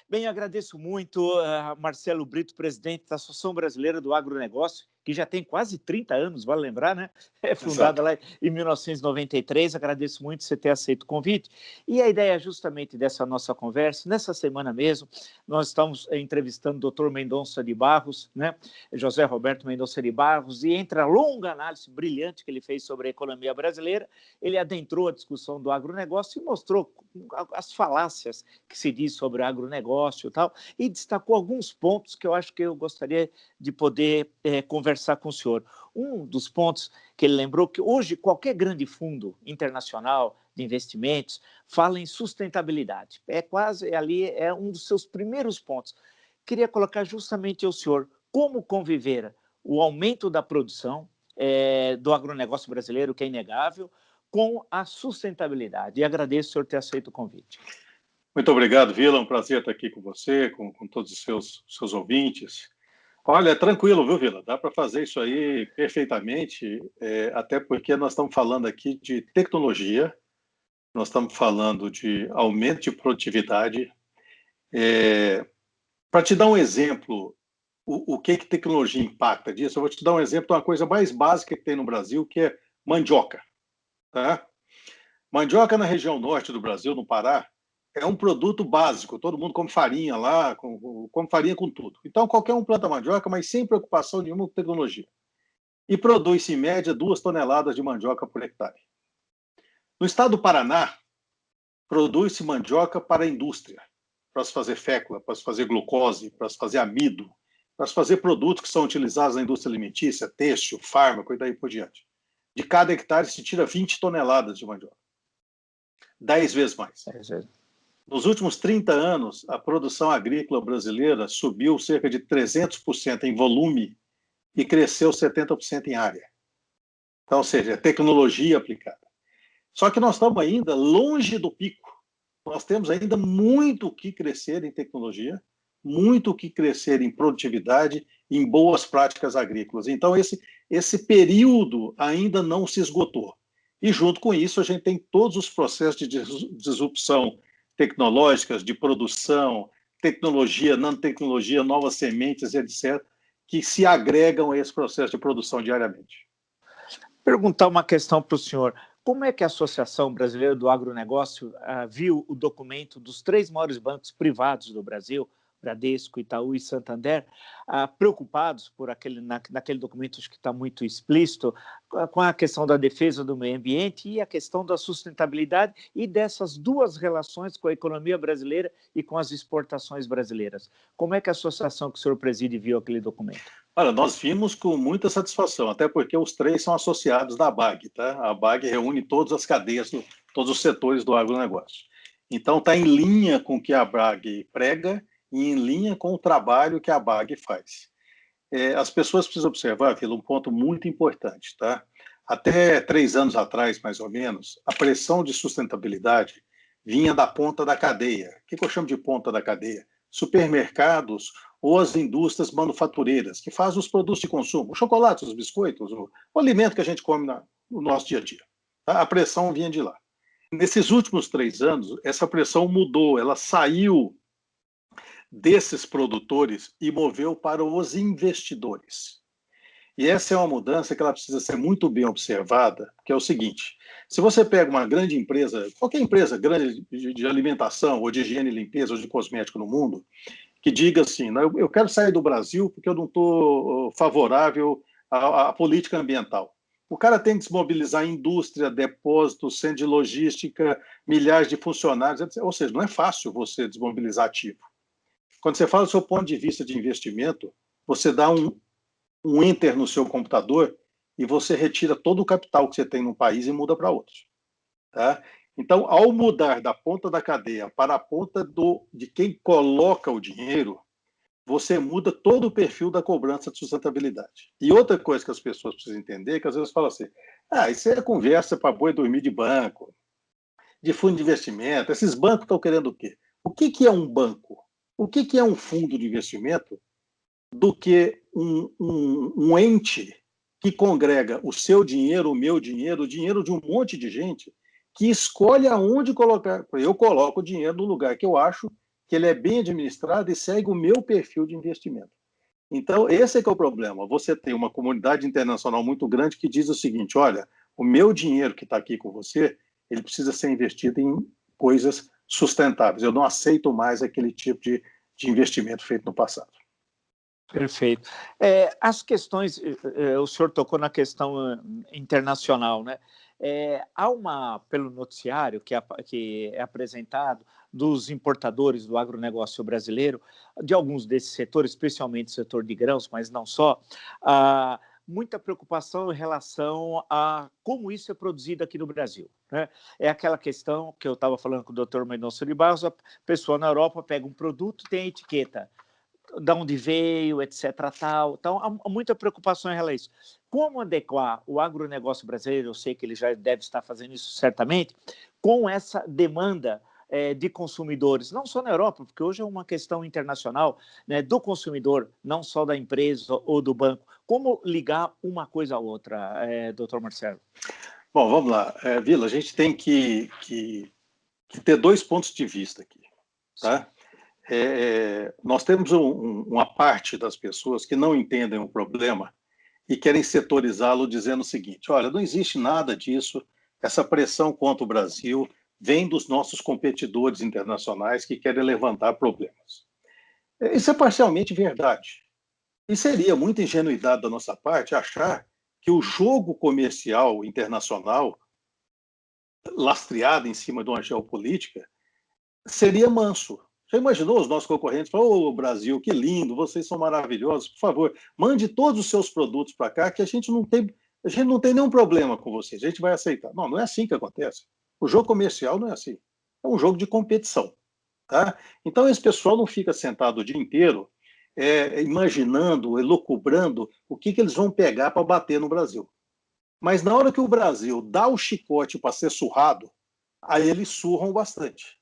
Bem, eu agradeço muito a Marcelo Brito, presidente da Associação Brasileira do Agronegócio, que já tem quase 30 anos, vale lembrar, né? É fundada Exato. lá em 1993. Agradeço muito você ter aceito o convite. E a ideia justamente dessa nossa conversa, nessa semana mesmo, nós estamos entrevistando o Dr. Mendonça de Barros, né? José Roberto Mendonça de Barros, e entre a longa análise brilhante que ele fez sobre a economia brasileira, ele adentrou a discussão do agronegócio e mostrou as falácias que se diz sobre o agronegócio e tal, e destacou alguns pontos que eu acho que eu gostaria de poder conversar com o senhor. Um dos pontos que ele lembrou que hoje qualquer grande fundo internacional de investimentos fala em sustentabilidade. É um dos seus primeiros pontos. Queria colocar justamente ao senhor como conviver o aumento da produção do agronegócio brasileiro, que é inegável, com a sustentabilidade. E agradeço o senhor ter aceito o convite. Muito obrigado, Vila. É um prazer estar aqui com você, com todos os seus ouvintes. Olha, é tranquilo, viu, Vila? Dá para fazer isso aí perfeitamente, até porque nós estamos falando aqui de tecnologia, nós estamos falando de aumento de produtividade. Para te dar um exemplo, o que tecnologia impacta disso, eu vou te dar um exemplo de uma coisa mais básica que tem no Brasil, que é mandioca. Tá? Mandioca na região norte do Brasil, no Pará, é um produto básico. Todo mundo come farinha lá, come farinha com tudo. Então, qualquer um planta mandioca, mas sem preocupação nenhuma com tecnologia. E produz, em média, 2 toneladas de mandioca por hectare. No estado do Paraná, produz-se mandioca para a indústria, para se fazer fécula, para se fazer glucose, para se fazer amido, para se fazer produtos que são utilizados na indústria alimentícia, têxtil, fármaco e daí por diante. De cada hectare se tira 20 toneladas de mandioca. 10 vezes mais. Nos últimos 30 anos, a produção agrícola brasileira subiu cerca de 300% em volume e cresceu 70% em área. Então, ou seja, é tecnologia aplicada. Só que nós estamos ainda longe do pico. Nós temos ainda muito o que crescer em tecnologia, muito o que crescer em produtividade, em boas práticas agrícolas. Então, esse período ainda não se esgotou. E, junto com isso, a gente tem todos os processos de disrupção tecnológicas, de produção, tecnologia, nanotecnologia, novas sementes, etc., que se agregam a esse processo de produção diariamente. Perguntar uma questão para o senhor. Como é que a Associação Brasileira do Agronegócio viu o documento dos 3 maiores bancos privados do Brasil, Bradesco, Itaú e Santander, preocupados por naquele documento, acho que está muito explícito, com a questão da defesa do meio ambiente e a questão da sustentabilidade e dessas duas relações com a economia brasileira e com as exportações brasileiras? Como é que a associação que o senhor preside viu aquele documento? Olha, nós vimos com muita satisfação, até porque os 3 são associados da ABAG, tá? A ABAG reúne todas as cadeias, todos os setores do agronegócio. Então, está em linha com o que a ABAG prega e em linha com o trabalho que a ABAG faz. As pessoas precisam observar, Vila, um ponto muito importante, tá? Até 3 anos atrás, mais ou menos, a pressão de sustentabilidade vinha da ponta da cadeia. O que eu chamo de ponta da cadeia? Supermercados ou as indústrias manufatureiras, que fazem os produtos de consumo, os chocolates, os biscoitos, o alimento que a gente come no nosso dia a dia. Tá? A pressão vinha de lá. Nesses últimos 3 anos, essa pressão mudou, ela saiu desses produtores e moveu para os investidores. E essa é uma mudança que ela precisa ser muito bem observada, que é o seguinte: se você pega uma grande empresa, qualquer empresa grande de alimentação, ou de higiene e limpeza, ou de cosmético no mundo, que diga assim, eu quero sair do Brasil porque eu não estou favorável à política ambiental. O cara tem que desmobilizar indústria, depósitos, centro de logística, milhares de funcionários, etc. Ou seja, não é fácil você desmobilizar ativo. Quando você fala do seu ponto de vista de investimento, você dá um enter no seu computador e você retira todo o capital que você tem num país e muda para outro. Tá? Então, ao mudar da ponta da cadeia para a ponta de quem coloca o dinheiro, você muda todo o perfil da cobrança de sustentabilidade. E outra coisa que as pessoas precisam entender é que às vezes falam assim, isso é conversa para boi dormir de banco, de fundo de investimento, esses bancos estão querendo o quê? O que é um banco? O que é um fundo de investimento do que um ente que congrega o seu dinheiro, o meu dinheiro, o dinheiro de um monte de gente que escolhe aonde colocar. Eu coloco o dinheiro no lugar que eu acho que ele é bem administrado e segue o meu perfil de investimento. Então, esse é que é o problema. Você tem uma comunidade internacional muito grande que diz o seguinte, olha, o meu dinheiro que está aqui com você, ele precisa ser investido em coisas sustentáveis. Eu não aceito mais aquele tipo de investimento feito no passado. Perfeito. As questões, o senhor tocou na questão internacional, né? Há pelo noticiário que é apresentado dos importadores do agronegócio brasileiro, de alguns desses setores, especialmente o setor de grãos, mas não só, muita preocupação em relação a como isso é produzido aqui no Brasil, né? É aquela questão que eu estava falando com o Dr. Mendonça de Barros, a pessoa na Europa pega um produto, tem a etiqueta, de onde veio, etc. Tal. Então, há muita preocupação em relação a isso. Como adequar o agronegócio brasileiro, eu sei que ele já deve estar fazendo isso certamente, com essa demanda de consumidores, não só na Europa, porque hoje é uma questão internacional, né, do consumidor, não só da empresa ou do banco. Como ligar uma coisa à outra, doutor Marcelo? Bom, vamos lá. Vila, a gente tem que ter dois pontos de vista aqui, tá? Nós temos uma parte das pessoas que não entendem o problema e querem setorizá-lo dizendo o seguinte, olha, não existe nada disso, essa pressão contra o Brasil vem dos nossos competidores internacionais que querem levantar problemas. Isso é parcialmente verdade. E seria muita ingenuidade da nossa parte achar que o jogo comercial internacional, lastreado em cima de uma geopolítica, seria manso. Já imaginou os nossos concorrentes falam, ô Brasil, que lindo, vocês são maravilhosos, por favor, mande todos os seus produtos para cá, que a gente não tem nenhum problema com vocês, a gente vai aceitar. Não, não é assim que acontece. O jogo comercial não é assim. É um jogo de competição. Tá? Então, esse pessoal não fica sentado o dia inteiro imaginando, elucubrando o que eles vão pegar para bater no Brasil. Mas na hora que o Brasil dá o chicote para ser surrado, aí eles surram bastante.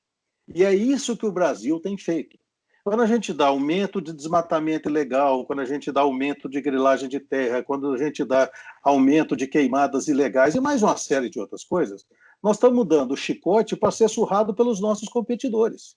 E é isso que o Brasil tem feito. Quando a gente dá aumento de desmatamento ilegal, quando a gente dá aumento de grilagem de terra, quando a gente dá aumento de queimadas ilegais e mais uma série de outras coisas, nós estamos dando o chicote para ser surrado pelos nossos competidores.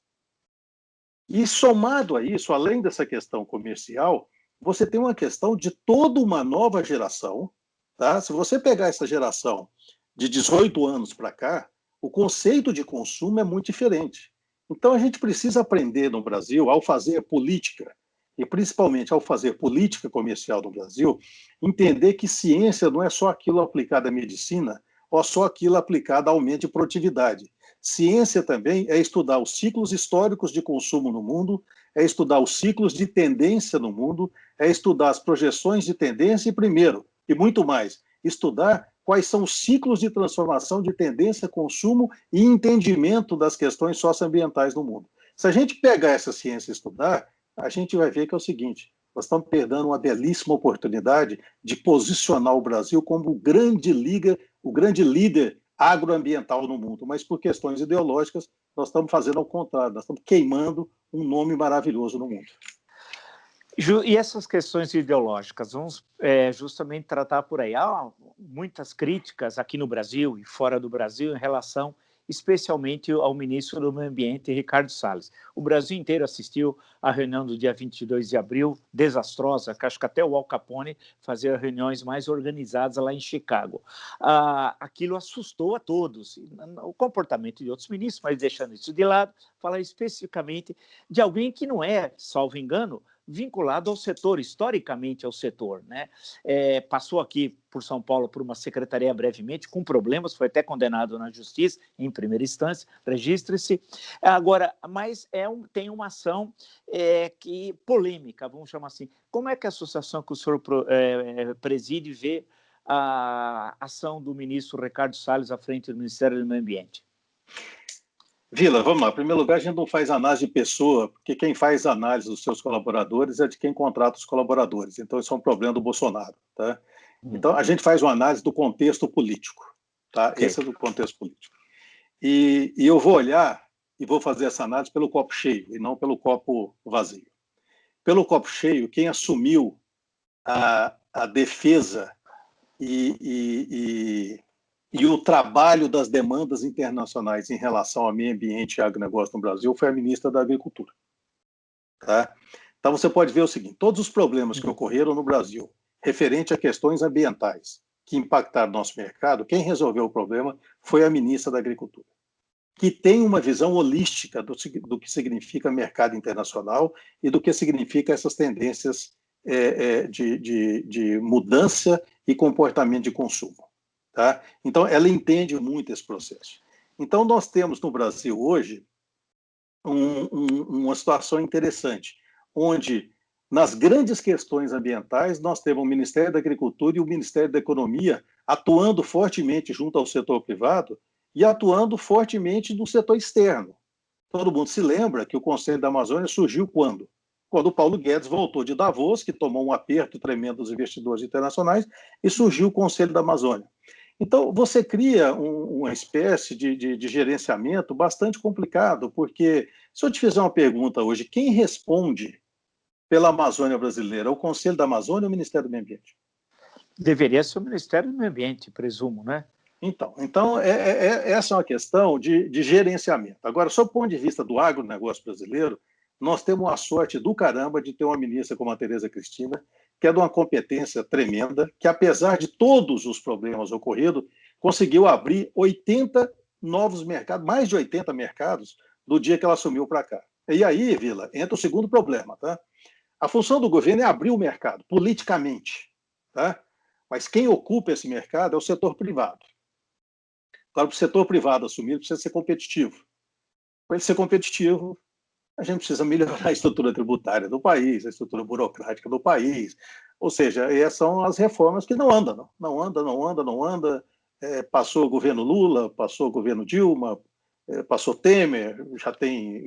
E somado a isso, além dessa questão comercial, você tem uma questão de toda uma nova geração. Tá? Se você pegar essa geração de 18 anos para cá, o conceito de consumo é muito diferente. Então, a gente precisa aprender no Brasil, ao fazer política, e principalmente ao fazer política comercial no Brasil, entender que ciência não é só aquilo aplicado à medicina, ou só aquilo aplicado ao aumento de produtividade. Ciência também é estudar os ciclos históricos de consumo no mundo, é estudar os ciclos de tendência no mundo, é estudar as projeções de tendência e, primeiro, e muito mais, estudar quais são os ciclos de transformação de tendência, consumo e entendimento das questões socioambientais no mundo. Se a gente pegar essa ciência e estudar, a gente vai ver que é o seguinte, nós estamos perdendo uma belíssima oportunidade de posicionar o Brasil como o grande líder agroambiental no mundo, mas por questões ideológicas nós estamos fazendo ao contrário, nós estamos queimando um nome maravilhoso no mundo. E essas questões ideológicas, vamos justamente tratar por aí. Há muitas críticas aqui no Brasil e fora do Brasil em relação especialmente ao ministro do Meio Ambiente, Ricardo Salles. O Brasil inteiro assistiu à reunião do dia 22 de abril, desastrosa, que acho que até o Al Capone fazia reuniões mais organizadas lá em Chicago. Aquilo assustou a todos, o comportamento de outros ministros, mas deixando isso de lado, falar especificamente de alguém que não é, salvo engano, vinculado ao setor, historicamente ao setor, né? Passou aqui por São Paulo por uma secretaria brevemente, com problemas, foi até condenado na justiça, em primeira instância, registre-se. Agora, mas tem uma ação polêmica, vamos chamar assim. Como é que a associação que o senhor preside vê a ação do ministro Ricardo Salles à frente do Ministério do Meio Ambiente? Vila, vamos lá. Em primeiro lugar, a gente não faz análise de pessoa, porque quem faz análise dos seus colaboradores é de quem contrata os colaboradores. Então, isso é um problema do Bolsonaro. Tá? Então, a gente faz uma análise do contexto político. Tá? Okay. Esse é do contexto político. E eu vou olhar e vou fazer essa análise pelo copo cheio e não pelo copo vazio. Pelo copo cheio, quem assumiu a defesa e o trabalho das demandas internacionais em relação ao meio ambiente e agronegócio no Brasil foi a ministra da Agricultura. tá? Então, você pode ver o seguinte, todos os problemas que ocorreram no Brasil, referente a questões ambientais, que impactaram nosso mercado, quem resolveu o problema foi a ministra da Agricultura, que tem uma visão holística do que significa mercado internacional e do que significa essas tendências de mudança e comportamento de consumo. Tá? Então, ela entende muito esse processo. Então, nós temos no Brasil hoje uma situação interessante, onde, nas grandes questões ambientais, nós temos o Ministério da Agricultura e o Ministério da Economia atuando fortemente junto ao setor privado e atuando fortemente no setor externo. Todo mundo se lembra que o Conselho da Amazônia surgiu quando? Quando o Paulo Guedes voltou de Davos, que tomou um aperto tremendo dos investidores internacionais, e surgiu o Conselho da Amazônia. Então, você cria uma espécie de gerenciamento bastante complicado, porque, se eu te fizer uma pergunta hoje, quem responde pela Amazônia brasileira? O Conselho da Amazônia ou o Ministério do Meio Ambiente? Deveria ser o Ministério do Meio Ambiente, presumo, né? Então essa é uma questão de gerenciamento. Agora, sob o ponto de vista do agronegócio brasileiro, nós temos a sorte do caramba de ter uma ministra como a Tereza Cristina, que é de uma competência tremenda, que, apesar de todos os problemas ocorridos, conseguiu abrir 80 novos mercados, mais de 80 mercados, do dia que ela assumiu para cá. E aí, Vila, entra o segundo problema. Tá? A função do governo é abrir o mercado, politicamente. Tá? Mas quem ocupa esse mercado é o setor privado. Agora, para o setor privado assumir, ele precisa ser competitivo. Para ele ser competitivo, a gente precisa melhorar a estrutura tributária do país, a estrutura burocrática do país. Ou seja, essas são as reformas que não andam. Não anda. Passou o governo Lula, passou o governo Dilma, passou Temer, já tem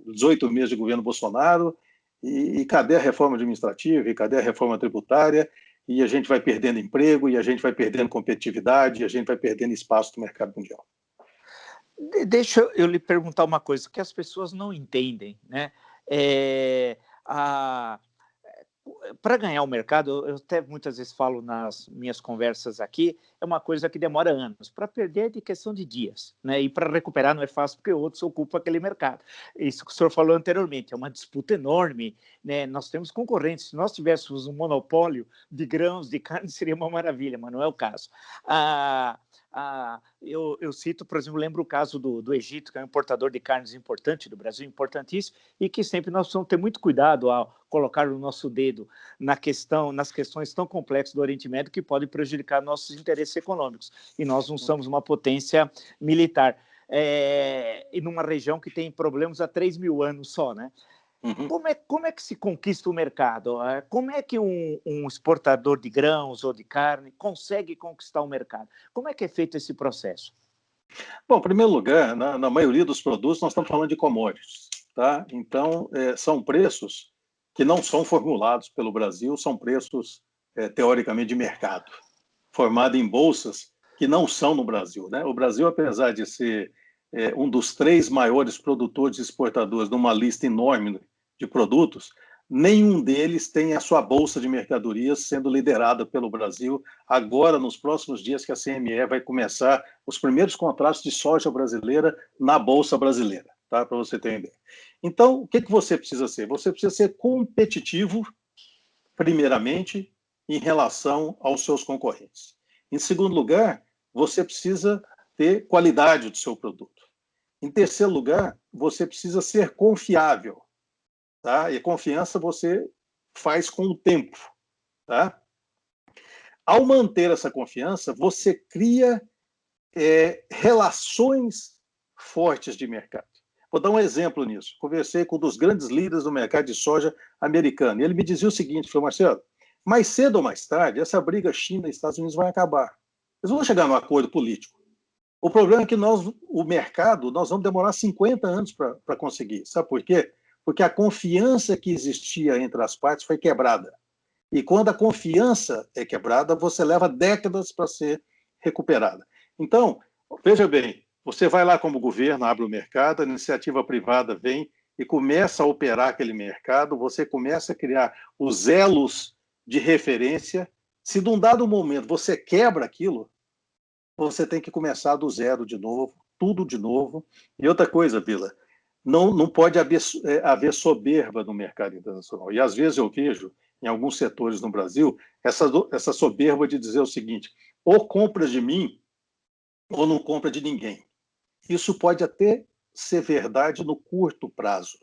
18 meses de governo Bolsonaro, e cadê a reforma administrativa, e cadê a reforma tributária? E a gente vai perdendo emprego, e a gente vai perdendo competitividade, e a gente vai perdendo espaço no mercado mundial. Deixa eu lhe perguntar uma coisa que as pessoas não entendem, né? Para ganhar o mercado, eu até muitas vezes falo nas minhas conversas aqui, é uma coisa que demora anos. Para perder é de questão de dias, né? E para recuperar não é fácil porque outros ocupam aquele mercado. Isso que o senhor falou anteriormente, é uma disputa enorme, né? Nós temos concorrentes. Se nós tivéssemos um monopólio de grãos, de carne, seria uma maravilha, mas não é o caso. Eu cito, por exemplo, lembro o caso do Egito, que é um importador de carnes importante do Brasil, importantíssimo, e que sempre nós precisamos ter muito cuidado ao colocar o nosso dedo nas questões tão complexas do Oriente Médio que podem prejudicar nossos interesses econômicos. E nós não somos uma potência militar. E numa região que tem problemas há 3.000 anos só, né? Uhum. Como é que se conquista o mercado? Como é que um exportador de grãos ou de carne consegue conquistar o mercado? Como é que é feito esse processo? Bom, em primeiro lugar, na maioria dos produtos, nós estamos falando de commodities. Tá? Então, são preços que não são formulados pelo Brasil, são preços, teoricamente, de mercado, formados em bolsas que não são no Brasil. Né? O Brasil, apesar de ser um dos 3 maiores produtores e exportadores numa lista enorme de produtos, nenhum deles tem a sua bolsa de mercadorias sendo liderada pelo Brasil. Agora, nos próximos dias que a CME vai começar os primeiros contratos de soja brasileira na bolsa brasileira, tá? Para você ter uma ideia. Então, o que você precisa ser? Você precisa ser competitivo, primeiramente, em relação aos seus concorrentes. Em segundo lugar, você precisa ter qualidade do seu produto. Em terceiro lugar, você precisa ser confiável. Tá? E a confiança você faz com o tempo. Tá? Ao manter essa confiança, você cria relações fortes de mercado. Vou dar um exemplo nisso. Conversei com um dos grandes líderes do mercado de soja americano. E ele me dizia o seguinte, falou, Marcelo, mais cedo ou mais tarde, essa briga China e Estados Unidos vai acabar. Eles vão chegar num acordo político. O problema é que o mercado, nós vamos demorar 50 anos para conseguir. Sabe por quê? Porque a confiança que existia entre as partes foi quebrada. E quando a confiança é quebrada, você leva décadas para ser recuperada. Então, veja bem, você vai lá como governo, abre o mercado, a iniciativa privada vem e começa a operar aquele mercado, você começa a criar os elos de referência. Se num dado momento você quebra aquilo, você tem que começar do zero de novo, tudo de novo. E outra coisa, Vila, não pode haver soberba no mercado internacional. E, às vezes, eu vejo, em alguns setores no Brasil, essa soberba de dizer o seguinte: ou compra de mim, ou não compra de ninguém. Isso pode até ser verdade no curto prazo,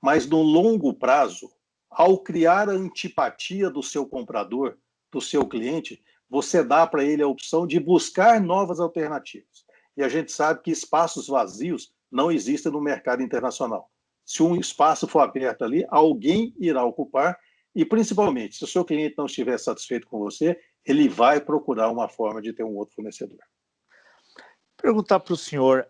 mas no longo prazo, ao criar a antipatia do seu comprador, do seu cliente, você dá para ele a opção de buscar novas alternativas. E a gente sabe que espaços vazios não existem no mercado internacional. Se um espaço for aberto ali, alguém irá ocupar e, principalmente, se o seu cliente não estiver satisfeito com você, ele vai procurar uma forma de ter um outro fornecedor. Perguntar para o senhor,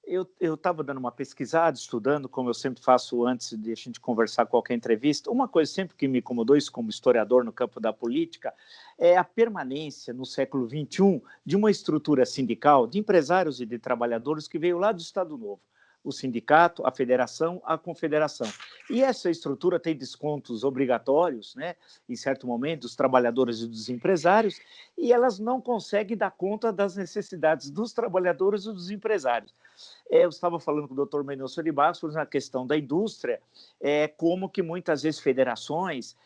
eu estava dando uma pesquisada, estudando, como eu sempre faço antes de a gente conversar qualquer entrevista. Uma coisa sempre que me incomodou, isso como historiador no campo da política, é a permanência no século XXI de uma estrutura sindical de empresários e de trabalhadores que veio lá do Estado Novo. O sindicato, a federação, a confederação. E essa estrutura tem descontos obrigatórios, né, em certo momento, dos trabalhadores e dos empresários, e elas não conseguem dar conta das necessidades dos trabalhadores e dos empresários. Eu estava falando com o Dr. Mendonça de Barros na questão da indústria, como que muitas vezes federações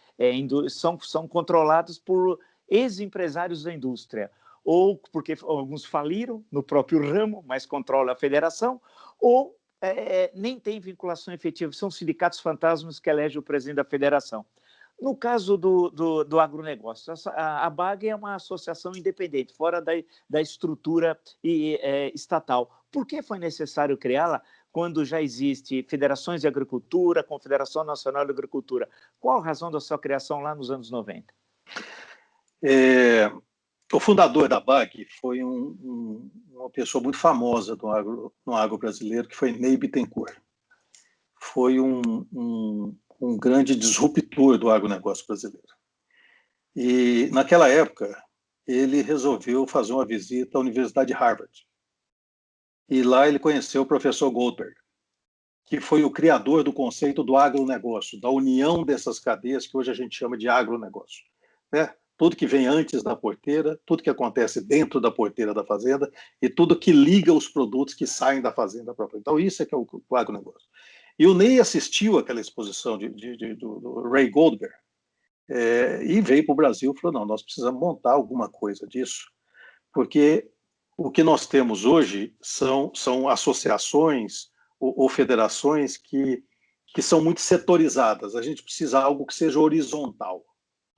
são controladas por ex-empresários da indústria, ou porque alguns faliram no próprio ramo, mas controla a federação, ou nem tem vinculação efetiva, são sindicatos fantasmas que elegem o presidente da federação. No caso do agronegócio, a BAG é uma associação independente, fora da estrutura estatal. Por que foi necessário criá-la quando já existe federações de agricultura, Confederação Nacional de Agricultura? Qual a razão da sua criação lá nos anos 90? O fundador da BAG foi uma pessoa muito famosa no agro brasileiro, que foi Ney Bittencourt. Foi um grande disruptor do agronegócio brasileiro. E, naquela época, ele resolveu fazer uma visita à Universidade de Harvard. E lá ele conheceu o professor Goldberg, que foi o criador do conceito do agronegócio, da união dessas cadeias que hoje a gente chama de agronegócio, né? Tudo que vem antes da porteira, tudo que acontece dentro da porteira da fazenda e tudo que liga os produtos que saem da fazenda própria. Então, isso é que é o agronegócio. E o Ney assistiu àquela exposição do Ray Goldberg e veio para o Brasil e falou: não, nós precisamos montar alguma coisa disso, porque o que nós temos hoje são associações ou federações que são muito setorizadas. A gente precisa de algo que seja horizontal.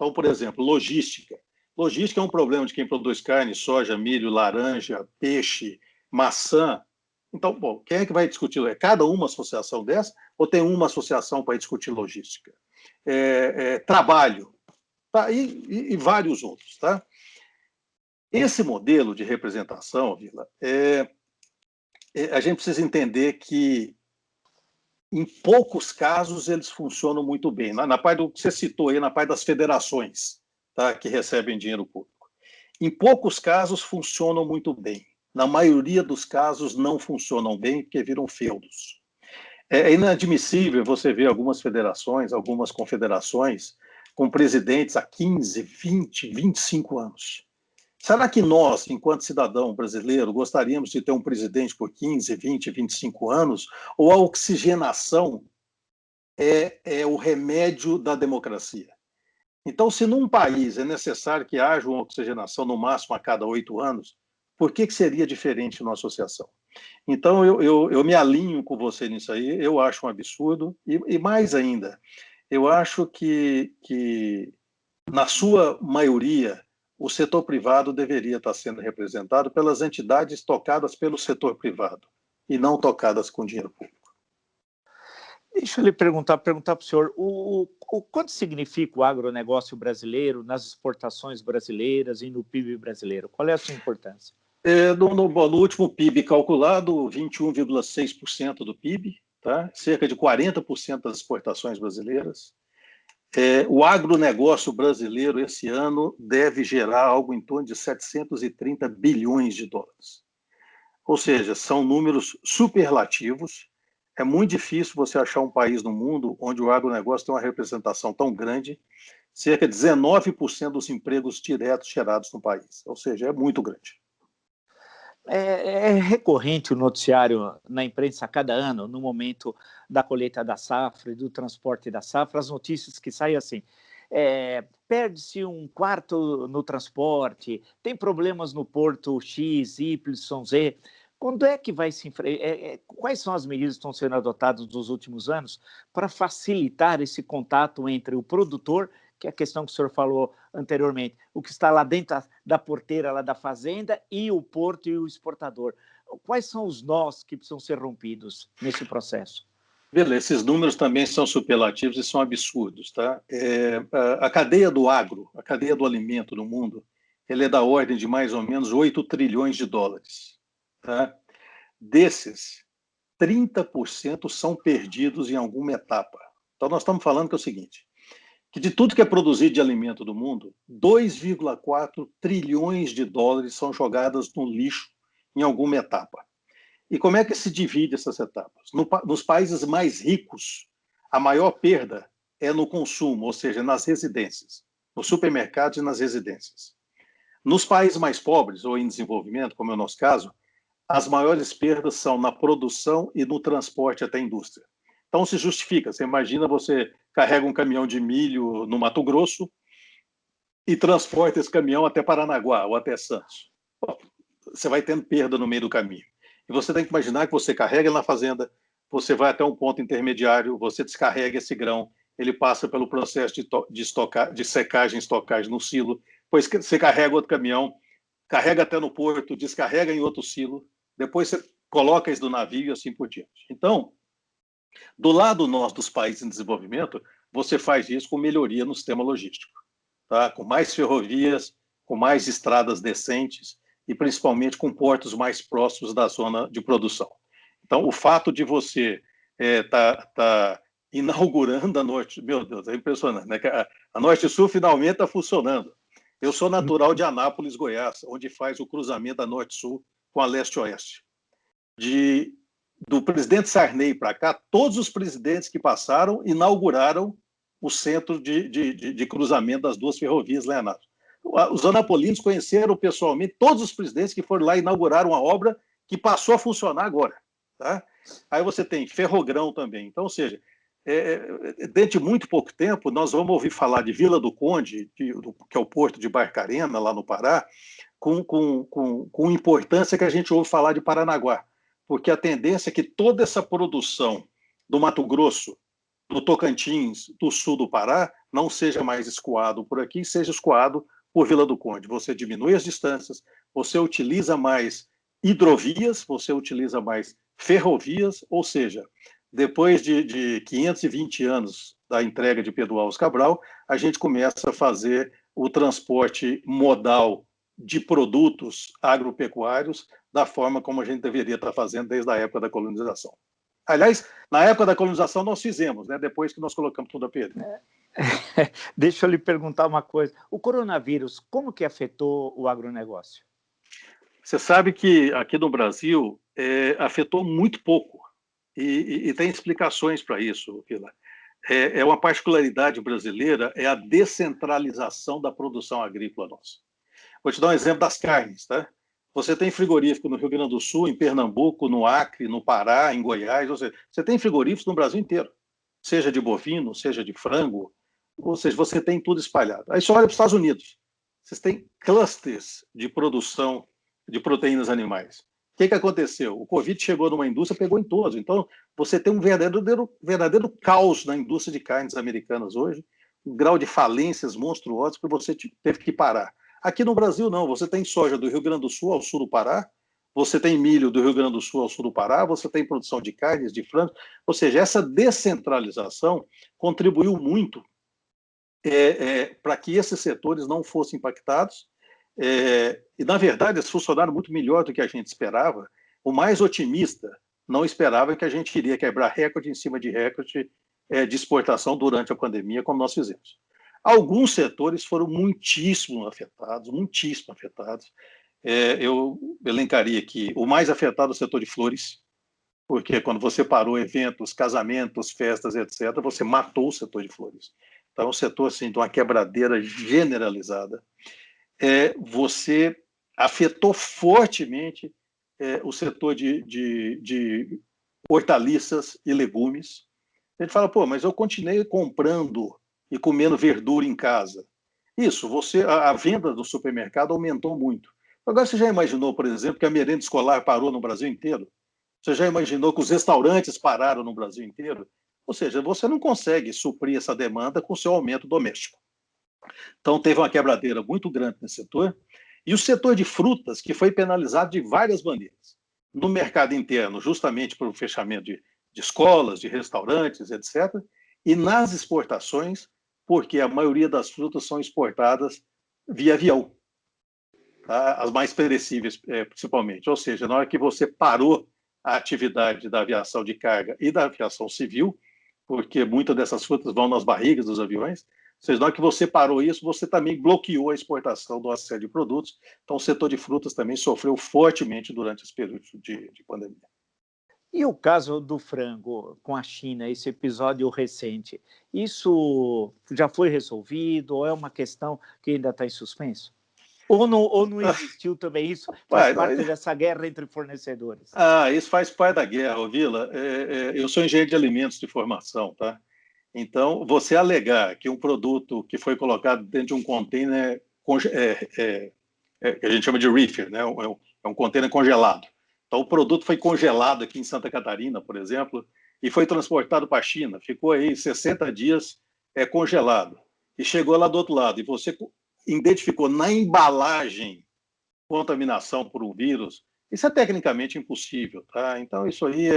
Então, por exemplo, logística. Logística é um problema de quem produz carne, soja, milho, laranja, peixe, maçã. Então, bom, quem é que vai discutir? É cada uma associação dessa ou tem uma associação para discutir logística? Trabalho, tá? E vários outros. Tá? Esse modelo de representação, Vila, a gente precisa entender que em poucos casos eles funcionam muito bem. Na parte do que você citou aí, na parte das federações, tá, que recebem dinheiro público. Em poucos casos funcionam muito bem. Na maioria dos casos não funcionam bem porque viram feudos. É inadmissível você ver algumas federações, algumas confederações com presidentes há 15, 20, 25 anos. Será que nós, enquanto cidadão brasileiro, gostaríamos de ter um presidente por 15, 20, 25 anos? Ou a oxigenação é o remédio da democracia? Então, se num país é necessário que haja uma oxigenação no máximo a cada 8 anos, por que seria diferente numa associação? Então, eu me alinho com você nisso aí, eu acho um absurdo, e mais ainda, eu acho que na sua maioria, o setor privado deveria estar sendo representado pelas entidades tocadas pelo setor privado e não tocadas com dinheiro público. Deixa eu lhe perguntar para o senhor, quanto significa o agronegócio brasileiro nas exportações brasileiras e no PIB brasileiro? Qual é a sua importância? No último PIB calculado, 21,6% do PIB, tá? Cerca de 40% das exportações brasileiras. O agronegócio brasileiro, esse ano, deve gerar algo em torno de 730 bilhões de dólares. Ou seja, são números superlativos. É muito difícil você achar um país no mundo onde o agronegócio tem uma representação tão grande, cerca de 19% dos empregos diretos gerados no país. Ou seja, é muito grande. É recorrente o noticiário na imprensa a cada ano, no momento da colheita da safra e do transporte da safra, as notícias que saem assim, perde-se um quarto no transporte, tem problemas no porto X, Y, Z. Quando é que vai se quais são as medidas que estão sendo adotadas nos últimos anos para facilitar esse contato entre o produtor, que é a questão que o senhor falou anteriormente, o que está lá dentro da porteira lá da fazenda, e o porto e o exportador? Quais são os nós que precisam ser rompidos nesse processo? Beleza, esses números também são superlativos e são absurdos, tá? A cadeia do agro, a cadeia do alimento no mundo, ele é da ordem de mais ou menos 8 trilhões de dólares, tá? Desses, 30% são perdidos em alguma etapa. Então, nós estamos falando que é o seguinte, que de tudo que é produzido de alimento do mundo, 2,4 trilhões de dólares são jogadas no lixo em alguma etapa. E como é que se divide essas etapas? Nos países mais ricos, a maior perda é no consumo, ou seja, nas residências, nos supermercados e nas residências. Nos países mais pobres ou em desenvolvimento, como é o nosso caso, as maiores perdas são na produção e no transporte até a indústria. Então se justifica. Você imagina, você carrega um caminhão de milho no Mato Grosso e transporta esse caminhão até Paranaguá ou até Santos. Você vai tendo perda no meio do caminho. E você tem que imaginar que você carrega na fazenda, você vai até um ponto intermediário, você descarrega esse grão, ele passa pelo processo de secagem e estocagem no silo, depois você carrega outro caminhão, carrega até no porto, descarrega em outro silo, depois você coloca isso no navio e assim por diante. Então, do lado nós dos países em desenvolvimento, você faz isso com melhoria no sistema logístico, tá? Com mais ferrovias, com mais estradas decentes, e principalmente com portos mais próximos da zona de produção. Então, o fato de você tá inaugurando a Norte, meu Deus, é impressionante, né? A Norte Sul finalmente está funcionando. Eu sou natural de Anápolis, Goiás, onde faz o cruzamento da Norte Sul com a Leste Oeste. Do presidente Sarney para cá, todos os presidentes que passaram inauguraram o centro de cruzamento das duas ferrovias lá em Anápolis. Os anapolinos conheceram pessoalmente todos os presidentes que foram lá e inauguraram a obra que passou a funcionar agora. Tá? Aí você tem Ferrogrão também. Então, ou seja, dentro de muito pouco tempo, nós vamos ouvir falar de Vila do Conde, que é o porto de Barcarena, lá no Pará, com importância que a gente ouve falar de Paranaguá. Porque a tendência é que toda essa produção do Mato Grosso, do Tocantins, do sul do Pará, não seja mais escoado por aqui, seja escoado por Vila do Conde. Você diminui as distâncias, você utiliza mais hidrovias, você utiliza mais ferrovias, ou seja, depois de 520 anos da entrega de Pedro Álvares Cabral, a gente começa a fazer o transporte modal de produtos agropecuários da forma como a gente deveria estar fazendo desde a época da colonização. Aliás, na época da colonização nós fizemos, né? Depois que nós colocamos tudo a perder. Deixa eu lhe perguntar uma coisa. O coronavírus, como que afetou o agronegócio? Você sabe que aqui no Brasil afetou muito pouco. E tem explicações para isso, Vila. É uma particularidade brasileira, é a descentralização da produção agrícola nossa. Vou te dar um exemplo das carnes, tá? Você tem frigorífico no Rio Grande do Sul, em Pernambuco, no Acre, no Pará, em Goiás, ou seja, você tem frigoríficos no Brasil inteiro, seja de bovino, seja de frango, ou seja, você tem tudo espalhado. Aí você olha para os Estados Unidos, vocês têm clusters de produção de proteínas animais. O que aconteceu? O Covid chegou numa indústria, pegou em todos. Então, você tem um verdadeiro caos na indústria de carnes americanas hoje, um grau de falências monstruosos que você teve que parar. Aqui no Brasil, não. Você tem soja do Rio Grande do Sul ao sul do Pará, você tem milho do Rio Grande do Sul ao sul do Pará, você tem produção de carnes, de frangos. Ou seja, essa descentralização contribuiu muito para que esses setores não fossem impactados. E, na verdade, eles funcionaram muito melhor do que a gente esperava. O mais otimista não esperava que a gente iria quebrar recorde em cima de recorde de exportação durante a pandemia, como nós fizemos. Alguns setores foram muitíssimo afetados. Eu elencaria aqui o mais afetado é o setor de flores, porque quando você parou eventos, casamentos, festas, etc., você matou o setor de flores. Então, é um setor assim, de uma quebradeira generalizada. Você afetou fortemente o setor de hortaliças e legumes. A gente fala, pô, mas eu continuei comprando e comendo verdura em casa. Isso, a venda do supermercado aumentou muito. Agora, você já imaginou, por exemplo, que a merenda escolar parou no Brasil inteiro? Você já imaginou que os restaurantes pararam no Brasil inteiro? Ou seja, você não consegue suprir essa demanda com o seu aumento doméstico. Então, teve uma quebradeira muito grande nesse setor. E o setor de frutas, que foi penalizado de várias maneiras. No mercado interno, justamente por fechamento de escolas, de restaurantes, etc. E nas exportações, porque a maioria das frutas são exportadas via avião. Tá? As mais perecíveis, principalmente. Ou seja, na hora que você parou a atividade da aviação de carga e da aviação civil, porque muitas dessas frutas vão nas barrigas dos aviões, ou seja, na hora que você parou isso, você também bloqueou a exportação do série de produtos. Então, o setor de frutas também sofreu fortemente durante esse período de pandemia. E o caso do frango com a China, esse episódio recente, isso já foi resolvido ou é uma questão que ainda está em suspenso? Ou não existiu também isso? Faz parte dessa guerra entre fornecedores? Isso faz parte da guerra, Vila. Eu sou engenheiro de alimentos de formação, tá? Então, você alegar que um produto que foi colocado dentro de um container que a gente chama de reefer, né? É um container congelado. Então, o produto foi congelado aqui em Santa Catarina, por exemplo, e foi transportado para a China. Ficou aí 60 dias congelado. E chegou lá do outro lado. E você identificou na embalagem contaminação por um vírus. Isso é tecnicamente impossível. Tá? Então, isso aí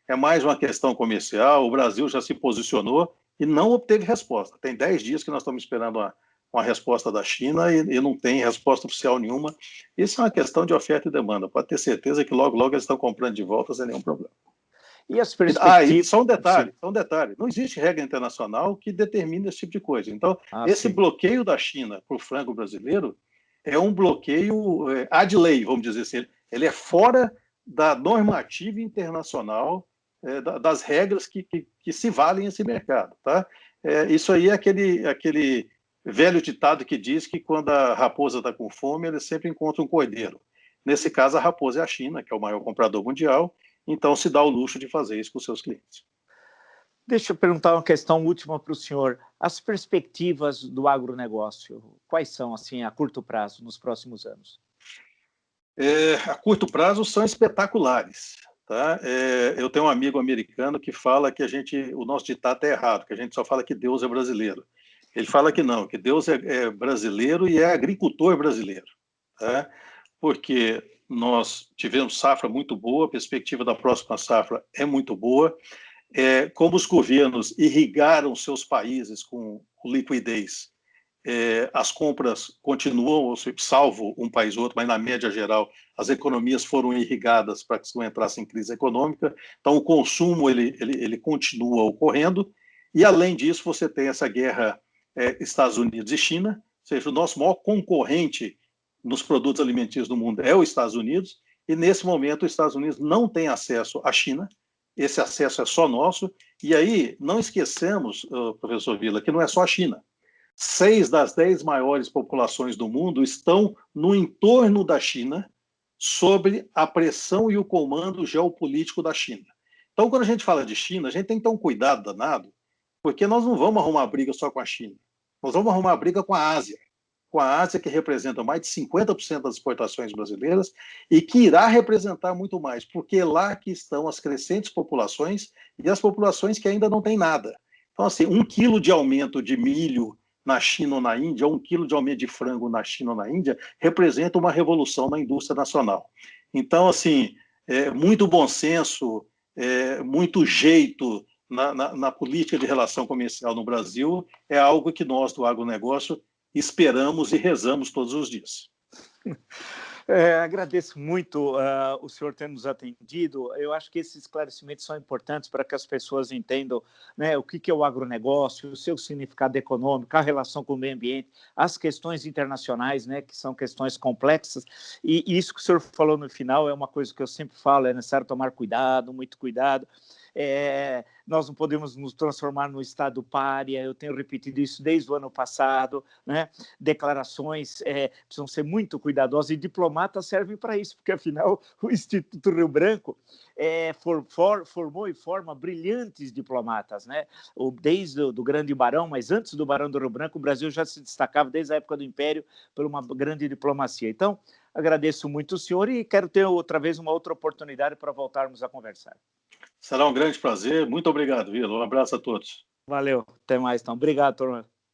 é mais uma questão comercial. O Brasil já se posicionou e não obteve resposta. Tem 10 dias que nós estamos esperando uma resposta da China e não tem resposta oficial nenhuma. Isso é uma questão de oferta e demanda. Pode ter certeza que logo, logo eles estão comprando de volta sem nenhum problema. E as perspectivas... E só um detalhe. Não existe regra internacional que determine esse tipo de coisa. Então, esse bloqueio da China para o frango brasileiro é um bloqueio ad lei, vamos dizer assim. Ele é fora da normativa internacional, das regras que se valem esse mercado. Tá? Isso aí é aquele velho ditado que diz que quando a raposa está com fome, ele sempre encontra um cordeiro. Nesse caso, a raposa é a China, que é o maior comprador mundial, então se dá o luxo de fazer isso com os seus clientes. Deixa eu perguntar uma questão última para o senhor. As perspectivas do agronegócio, quais são, assim, a curto prazo, nos próximos anos? A curto prazo são espetaculares. Tá? Eu tenho um amigo americano que fala que o nosso ditado é errado, que a gente só fala que Deus é brasileiro. Ele fala que não, que Deus é brasileiro e é agricultor brasileiro. Tá? Porque nós tivemos safra muito boa, a perspectiva da próxima safra é muito boa. Como os governos irrigaram seus países com liquidez, as compras continuam, salvo um país ou outro, mas na média geral, as economias foram irrigadas para que não entrasse em crise econômica. Então, o consumo ele continua ocorrendo. E, além disso, você tem essa guerra Estados Unidos e China, ou seja, o nosso maior concorrente nos produtos alimentícios do mundo é os Estados Unidos, e, nesse momento, os Estados Unidos não têm acesso à China. Esse acesso é só nosso. E aí, não esquecemos, professor Vila, que não é só a China. 6 das 10 maiores populações do mundo estão no entorno da China, sob a pressão e o comando geopolítico da China. Então, quando a gente fala de China, a gente tem que ter um cuidado danado, porque nós não vamos arrumar briga só com a China. Nós vamos arrumar briga com a Ásia, que representa mais de 50% das exportações brasileiras e que irá representar muito mais, porque é lá que estão as crescentes populações e as populações que ainda não têm nada. Então, assim, 1 quilo de aumento de milho na China ou na Índia, 1 quilo de aumento de frango na China ou na Índia, representa uma revolução na indústria nacional. Então, assim, muito bom senso, muito jeito na política de relação comercial no Brasil é algo que nós, do agronegócio, esperamos e rezamos todos os dias. Agradeço muito o senhor ter nos atendido. Eu acho que esses esclarecimentos são importantes para que as pessoas entendam, né, o que é o agronegócio, o seu significado econômico, a relação com o meio ambiente, as questões internacionais, né, que são questões complexas. E isso que o senhor falou no final é uma coisa que eu sempre falo, é necessário tomar cuidado, muito cuidado. nós não podemos nos transformar num Estado pária, eu tenho repetido isso desde o ano passado, né? Declarações precisam ser muito cuidadosas, e diplomatas servem para isso, porque, afinal, o Instituto Rio Branco formou e forma brilhantes diplomatas, né? Desde o grande Barão, mas antes do Barão do Rio Branco, o Brasil já se destacava, desde a época do Império, por uma grande diplomacia. Então, agradeço muito o senhor e quero ter outra vez uma outra oportunidade para voltarmos a conversar. Será um grande prazer. Muito obrigado, Vila. Um abraço a todos. Valeu, até mais então. Obrigado, turma.